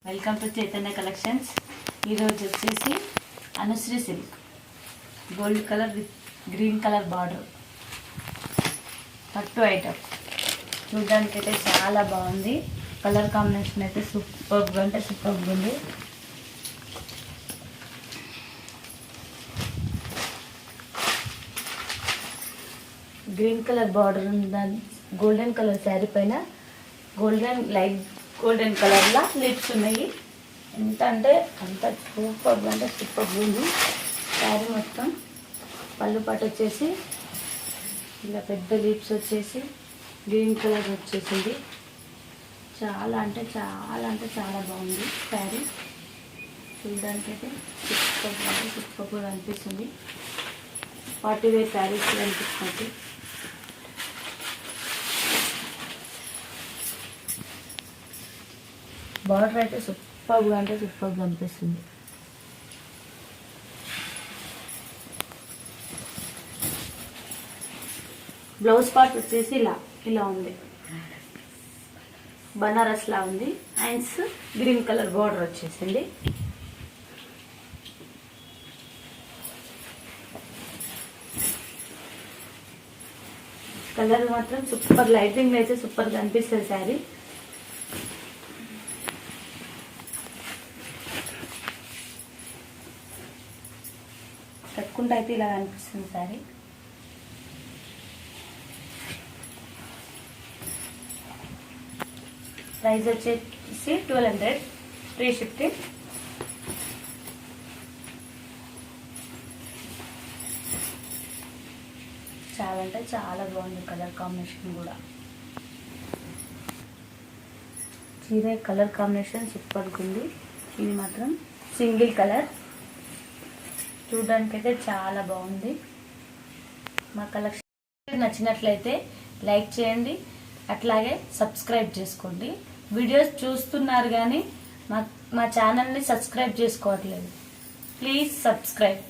Welcome to Chaitanya collections. ఈరోజు వచ్చేసి Anusri silk gold colour with green colour border పట్టు item. చూడడానికి అయితే చాలా బాగుంది. కలర్ కాంబినేషన్ అయితే సూపర్గా అంటే సూపర్గా ఉంది. గ్రీన్ కలర్ బార్డర్ ఉందని గోల్డెన్ కలర్ శారీ పైన లైట్ గోల్డెన్ కలర్లా లిప్స్ ఉన్నాయి. ఎంత అంటే అంత సూపర్గా అంటే సూపర్గా ఉంది. శారీ మొత్తం పళ్ళు పాటు వచ్చేసి ఇలా పెద్ద లిప్స్ వచ్చేసి గ్రీన్ కలర్ వచ్చేసింది. చాలా అంటే చాలా బాగుంది శారీ. చూడడానికి అయితే సూపర్గా అంటే సూపర్గా అనిపిస్తుంది. పార్టీ వేర్ శారీస్ అనిపిస్తుంది. బార్డర్ అయితే సూపర్గా అంటే సూపర్గా అనిపిస్తుంది. బ్లౌజ్ పార్ట్ వచ్చేసి ఇలా ఉంది. బనారస్ లా ఉంది. హ్యాండ్స్ గ్రీన్ కలర్ బార్డర్ వచ్చేసింది. కలర్ మాత్రం సూపర్ లైటింగ్ అయితే సూపర్గా అనిపిస్తుంది శారీ. కట్టుకుంటే అయితే ఇలా అనిపిస్తుంది శారీ. ప్రైస్ వచ్చేసి 1200 ఫ్రీ షిఫ్టింగ్. చాలా అంటే చాలా బాగుంది కలర్ కాంబినేషన్ కూడా. చీర కలర్ కాంబినేషన్ సూపర్గా ఉంది. ఇది మాత్రం సింగిల్ కలర్. చూడడానికి అయితే చాలా బాగుంది. మా కలెక్షన్ నచ్చినట్లయితే లైక్ చేయండి, అట్లాగే సబ్స్క్రైబ్ చేసుకోండి. వీడియోస్ చూస్తున్నారు కానీ మా ఛానల్ని సబ్స్క్రైబ్ చేసుకోవట్లేదు. Please subscribe.